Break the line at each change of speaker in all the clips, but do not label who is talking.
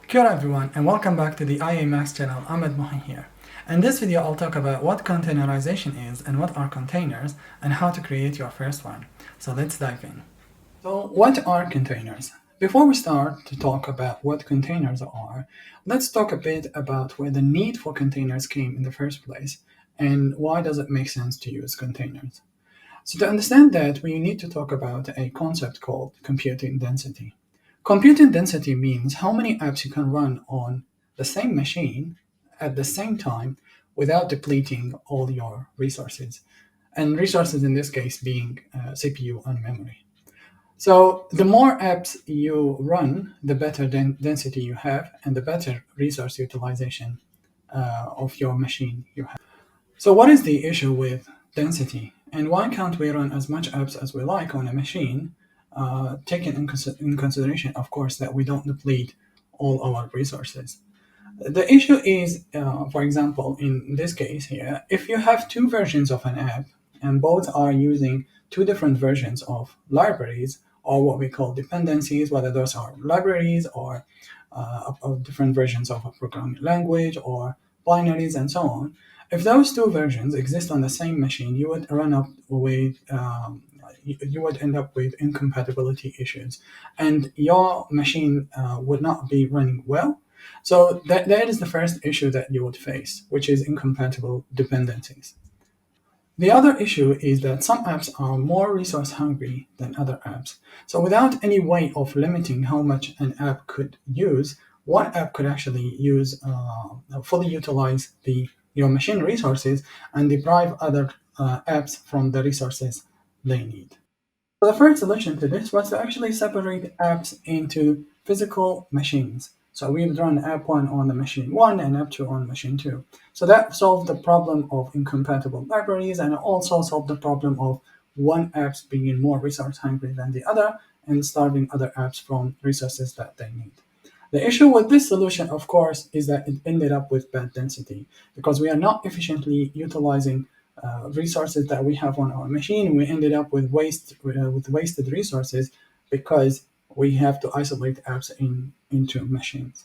Kia ora everyone, and welcome back to the IA Max channel. Ahmed Mohi here. In this video I'll talk about what containerization is and what are containers and how to create your first one. So let's dive in. So what are containers? Before we start to talk about what containers are, let's talk a bit about where the need for containers came in the first place and why does it make sense to use containers. So to understand that, we need to talk about a concept called computing density. Computing density means how many apps you can run on the same machine at the same time without depleting all your resources. And resources in this case being CPU and memory. So the more apps you run, the better density you have and the better resource utilization of your machine you have. So what is the issue with density? And why can't we run as much apps as we like on a machine, taking in consideration, of course, that we don't deplete all our resources? The issue is, for example, in this case here, if you have two versions of an app and both are using two different versions of libraries or what we call dependencies, whether those are libraries or of different versions of a programming language or binaries and so on, if those two versions exist on the same machine, you would run up with you would end up with incompatibility issues, and your machine would not be running well. So that is the first issue that you would face, which is incompatible dependencies. The other issue is that some apps are more resource hungry than other apps. So without any way of limiting how much an app could use, one app could actually use fully utilize your machine resources and deprive other apps from the resources they need. So the first solution to this was to actually separate apps into physical machines. So we would run app 1 on the machine 1 and app 2 on machine 2. So that solved the problem of incompatible libraries and also solved the problem of one app being more resource hungry than the other and starving other apps from resources that they need. The issue with this solution, of course, is that it ended up with bad density because we are not efficiently utilizing resources that we have on our machine. We ended up with wasted resources because we have to isolate apps into machines.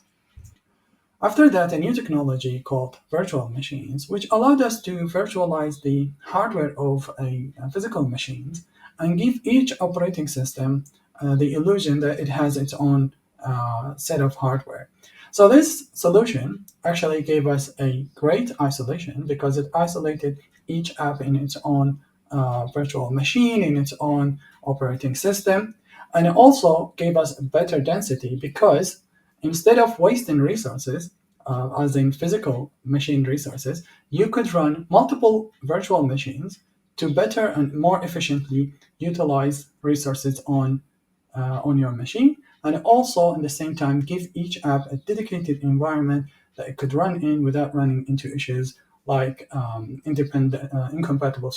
After that, a new technology called virtual machines, which allowed us to virtualize the hardware of a physical machines and give each operating system the illusion that it has its own set of hardware. So this solution actually gave us a great isolation because it isolated each app in its own virtual machine, in its own operating system, and it also gave us better density because instead of wasting resources, as in physical machine resources, you could run multiple virtual machines to better and more efficiently utilize resources on your machine, and also at the same time give each app a dedicated environment that it could run in without running into issues like incompatible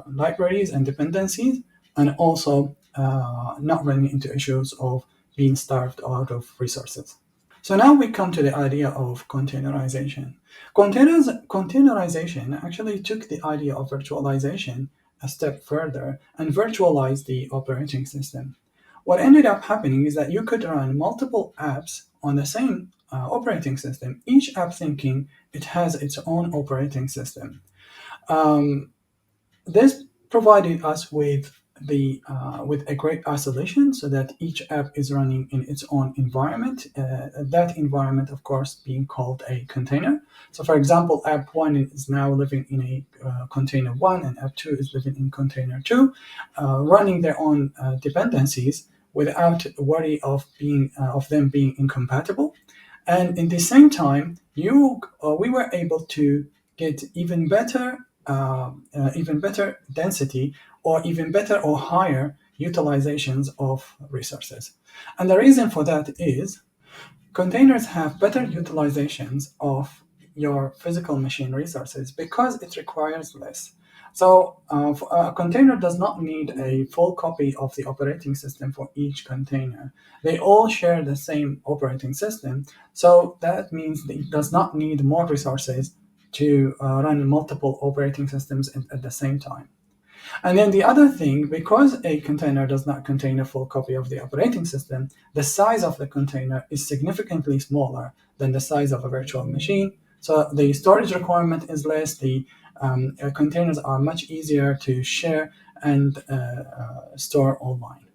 libraries and dependencies, and also not running into issues of being starved out of resources. So now we come to the idea of containerization. Containerization actually took the idea of virtualization a step further and virtualized the operating system. What ended up happening is that you could run multiple apps on the same operating system, each app thinking it has its own operating system. Um, this provided us with a great isolation so that each app is running in its own environment. That environment, of course, being called a container. So, for example, app 1 is now living in a container 1 and app 2 is living in container 2, running their own dependencies without worry of them being incompatible. And in the same time, we were able to get even better density or even better or higher utilizations of resources. And the reason for that is containers have better utilizations of your physical machine resources because it requires less. So a container does not need a full copy of the operating system for each container. They all share the same operating system. So that means that it does not need more resources to run multiple operating systems at the same time. And then the other thing, because a container does not contain a full copy of the operating system, the size of the container is significantly smaller than the size of a virtual machine. So the storage requirement is less, the containers are much easier to share and store online.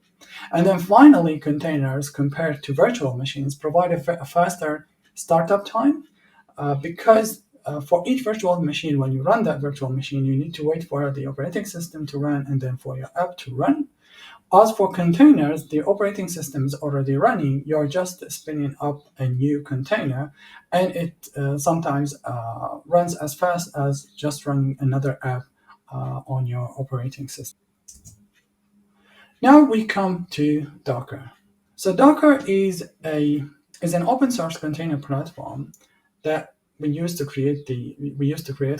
And then finally, containers compared to virtual machines provide a faster startup time because for each virtual machine, when you run that virtual machine, you need to wait for the operating system to run and then for your app to run. As for containers, the operating system is already running. You're just spinning up a new container, and it sometimes runs as fast as just running another app on your operating system. Now we come to Docker. So Docker is an open source container platform that we use to create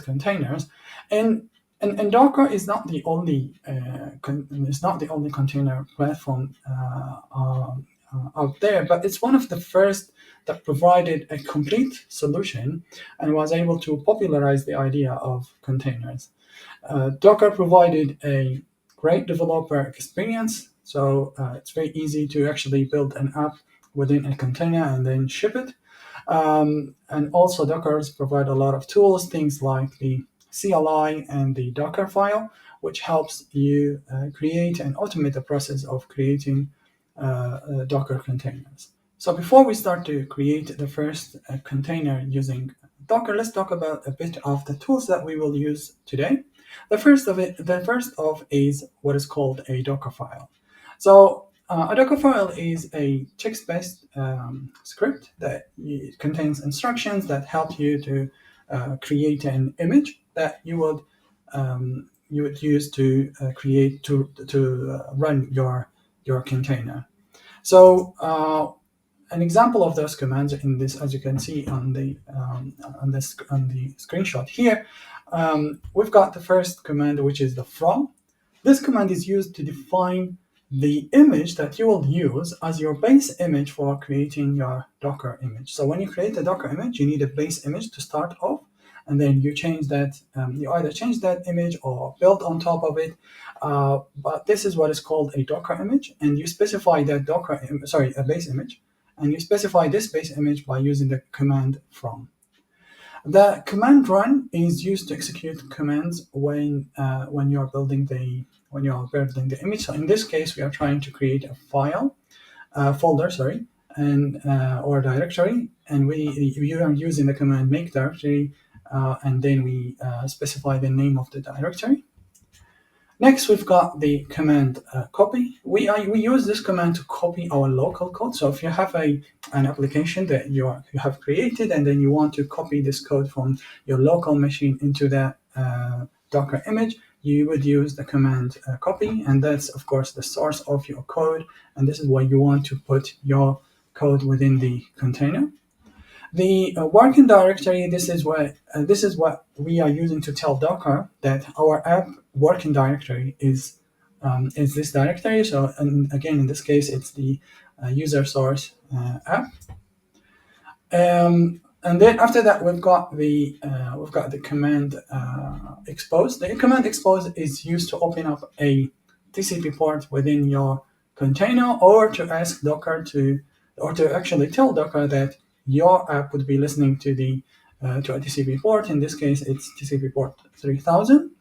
containers, and Docker is not the only container platform out there, but it's one of the first that provided a complete solution and was able to popularize the idea of containers. Docker provided a great developer experience, so it's very easy to actually build an app within a container and then ship it. And also Dockers provide a lot of tools, things like the CLI and the Dockerfile, which helps you create and automate the process of creating Docker containers. So before we start to create the first container using Docker, let's talk about a bit of the tools that we will use today. The first of is what is called a Dockerfile. So a Dockerfile is a text-based script that contains instructions that help you to create an image that you would use to create to run your container. So an example of those commands in this, as you can see on the screenshot here, we've got the first command, which is the from. This command is used to define the image that you will use as your base image for creating your Docker image. So when you create a Docker image, you need a base image to start off, and then you change that. You either change that image or build on top of it. But this is what is called a Docker image, and you specify that a base image, and you specify this base image by using the command from. The command run is used to execute commands when you're building the image. So in this case, we are trying to create a folder, and or directory, and we are using the command make directory, and then we specify the name of the directory. Next, we've got the command copy. We use this command to copy our local code. So if you have an application that you have created and then you want to copy this code from your local machine into that Docker image, you would use the command copy, and that's of course the source of your code, and this is where you want to put your code within the container. The working directory, this is what we are using to tell Docker that our app working directory is this directory. So, and again, in this case, it's the user source app. And then after that, we've got the command expose. The command expose is used to open up a TCP port within your container, or to ask Docker or to actually tell Docker that your app would be listening to a TCP port. In this case, it's TCP port 3000.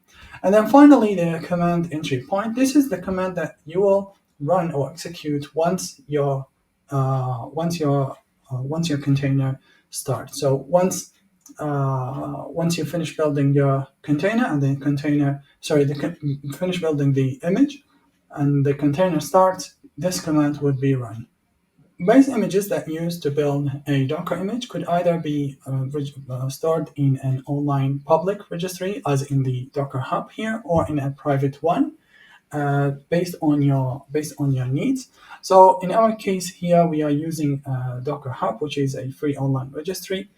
And then finally, the command entry point. This is the command that you will run or execute once your container starts. So once you finish building your container and finish building the image, and the container starts, this command would be run. Base images that used to build a Docker image could either be stored in an online public registry, as in the Docker Hub here, or in a private one, based on your needs. So in our case here, we are using Docker Hub, which is a free online registry,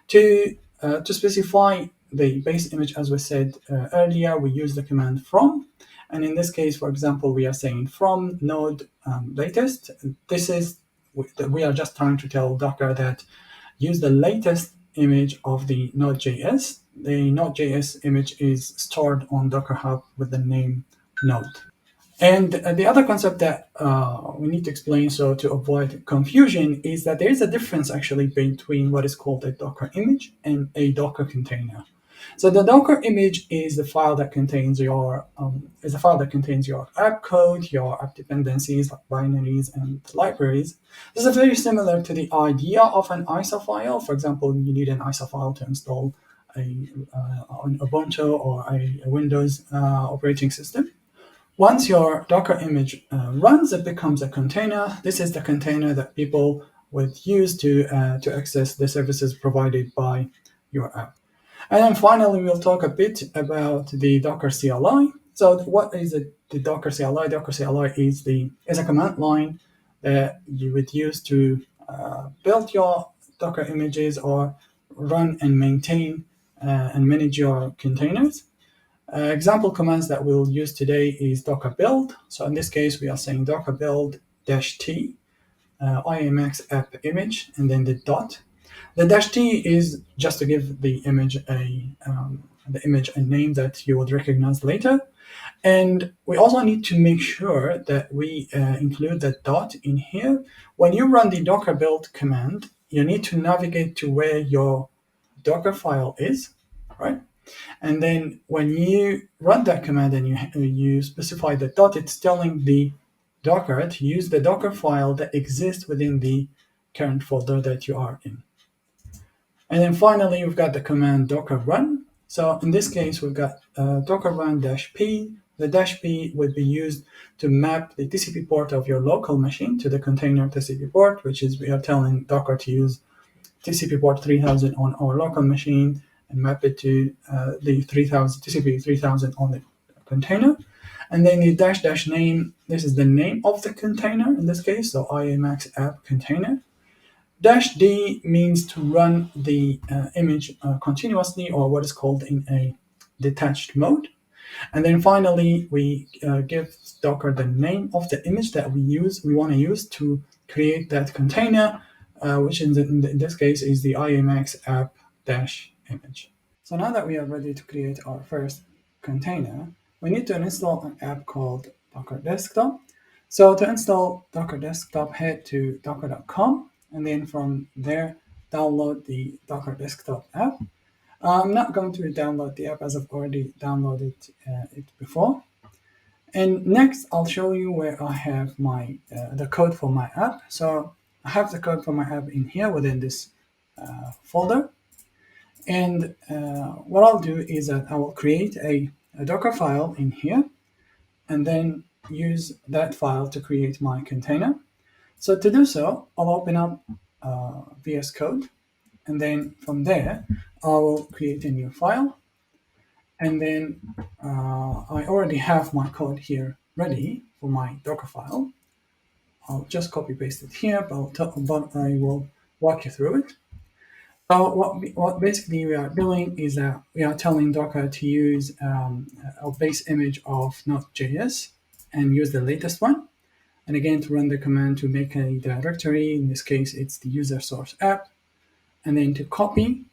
to specify the base image. As we said earlier, we use the command from. And in this case, for example, we are saying from node latest. We are just trying to tell Docker that use the latest image of the Node.js. The Node.js image is stored on Docker Hub with the name node. And the other concept that we need to explain, so to avoid confusion, is that there is a difference actually between what is called a Docker image and a Docker container. So the Docker image is the file that contains your app code, your app dependencies like binaries and libraries. This is very similar to the idea of an ISO file. For example, you need an ISO file to install an Ubuntu or a Windows operating system. Once your Docker image runs, it becomes a container. This is the container that people would use to access the services provided by your app. And then finally, we'll talk a bit about the Docker CLI. So what is the Docker CLI? Docker CLI is a command line that you would use to build your Docker images or run and maintain and manage your containers. Example commands that we'll use today is docker build. So in this case, we are saying docker build -t, IAMX app image, and then the dot. The -t is just to give the image a name that you would recognize later. And we also need to make sure that we include the dot in here. When you run the docker build command, you need to navigate to where your Docker file is, right? And then when you run that command and you specify the dot, it's telling the Docker to use the Docker file that exists within the current folder that you are in. And then finally, we've got the command docker run. So in this case, we've got docker run -p. The -p would be used to map the TCP port of your local machine to the container TCP port, which is we are telling Docker to use TCP port 3000 on our local machine and map it to the 3000 TCP 3000 on the container. And then the -- name, this is the name of the container in this case, so IAMX app container. -d means to run the image continuously, or what is called in a detached mode. And then finally, we give Docker the name of the image that we want to use to create that container, which in this case is the IAMX app -image. So now that we are ready to create our first container, we need to install an app called Docker Desktop. So to install Docker Desktop, head to docker.com, and then from there, download the Docker Desktop app. I'm not going to download the app as I've already downloaded it before. And next, I'll show you where I have the code for my app. So I have the code for my app in here within this folder. And what I'll do is that I will create a Docker file in here and then use that file to create my container. So to do so, I'll open up VS Code, and then from there, I will create a new file. And then I already have my code here ready for my Docker file. I'll just copy paste it here, but I will walk you through it. So what basically we are doing is that we are telling Docker to use a base image of Node.js and use the latest one. And again, to run the command to make a directory, in this case, it's the user source app. And then to copy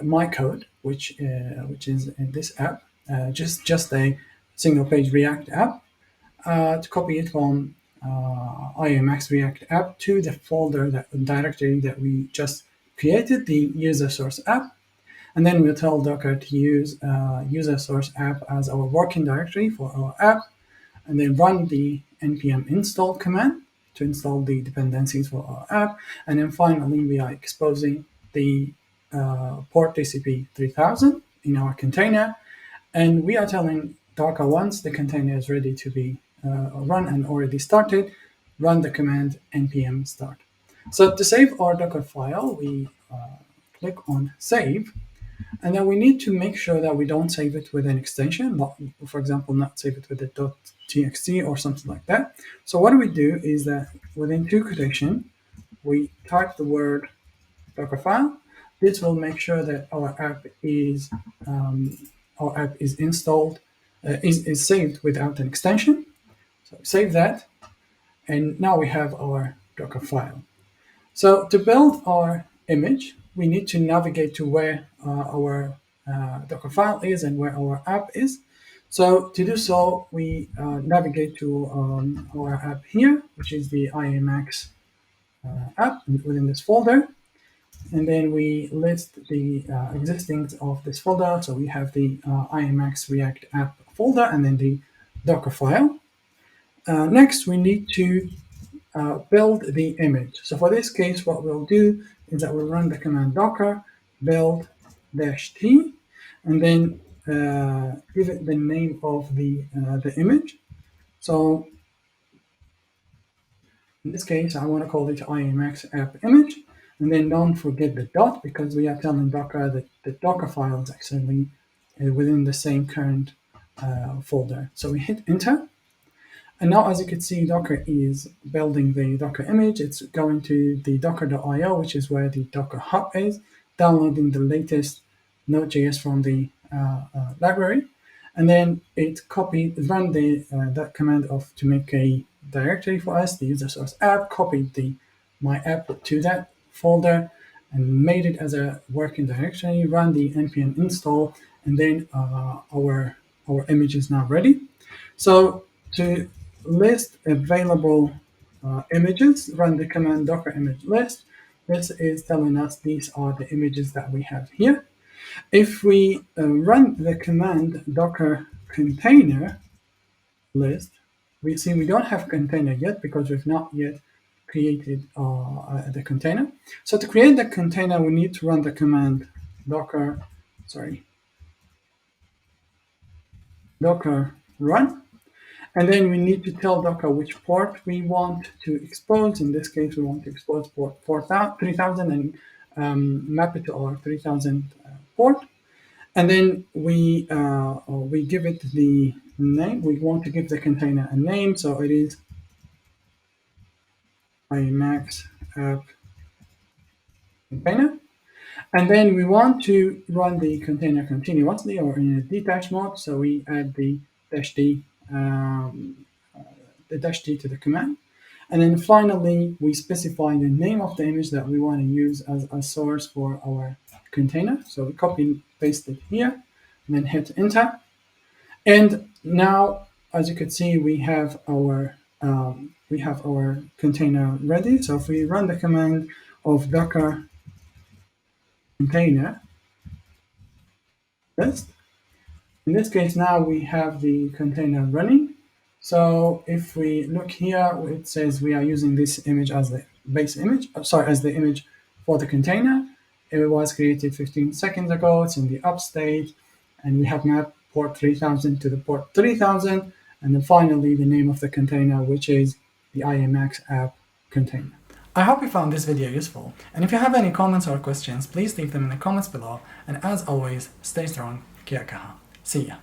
my code, which is in this app, just a single page React app, to copy it from IAMX React app to the folder, that directory that we just created, the user source app. And then we'll tell Docker to use user source app as our working directory for our app, and then run the npm install command to install the dependencies for our app. And then finally, we are exposing the port TCP 3000 in our container. And we are telling Docker, once the container is ready to be run and already started, run the command npm start. So to save our Docker file, we click on save. And then we need to make sure that we don't save it with an extension, for example, not save it with a .txt or something like that. So what we do is that within two quotation, we type the word Dockerfile. This will make sure that our app is installed, is saved without an extension. So save that, and now we have our Docker file. So to build our image, we need to navigate to where our Docker file is and where our app is. So to do so, we navigate to our app here, which is the IAMX app within this folder. And then we list the existings of this folder. So we have the IMX React app folder and then the Docker file. Next, we need to build the image. So for this case, what we'll do is that we'll run the command docker build -t, and then give it the name of the image. So in this case, I want to call it IMX app image, and then don't forget the dot because we are telling Docker that the Docker file is actually within the same current folder. So we hit enter. And now, as you can see, Docker is building the Docker image. It's going to the docker.io, which is where the Docker Hub is, downloading the latest Node.js from the library. And then it ran that command of to make a directory for us, the user source app, copied my app to that folder and made it as a working directory, ran the npm install, and then our image is now ready. So to list available images, run the command docker image list. This is telling us these are the images that we have here. If we run the command docker container list, we see we don't have container yet because we've not yet created the container. So to create the container, we need to run the command docker run. And then we need to tell Docker which port we want to expose. In this case, we want to expose port 3000 and map it to our 3000 port. And then we give it the name. We want to give the container a name, so it is IMAX app container. And then we want to run the container continuously or in a detached mode. So we add the -d to the command. And then finally, we specify the name of the image that we want to use as a source for our container. So we copy and paste it here, and then hit enter. And now, as you can see, we have our container ready. So if we run the command of docker container list, in this case now we have the container running. So if we look here, it says we are using this image as the base image, as the image for the container. It was created 15 seconds ago. It's in the up state, and we have mapped port 3000 to the port 3000. And then finally, the name of the container, which is the IMX app container. I hope you found this video useful. And if you have any comments or questions, please leave them in the comments below. And as always, stay strong. Kia kaha. See ya.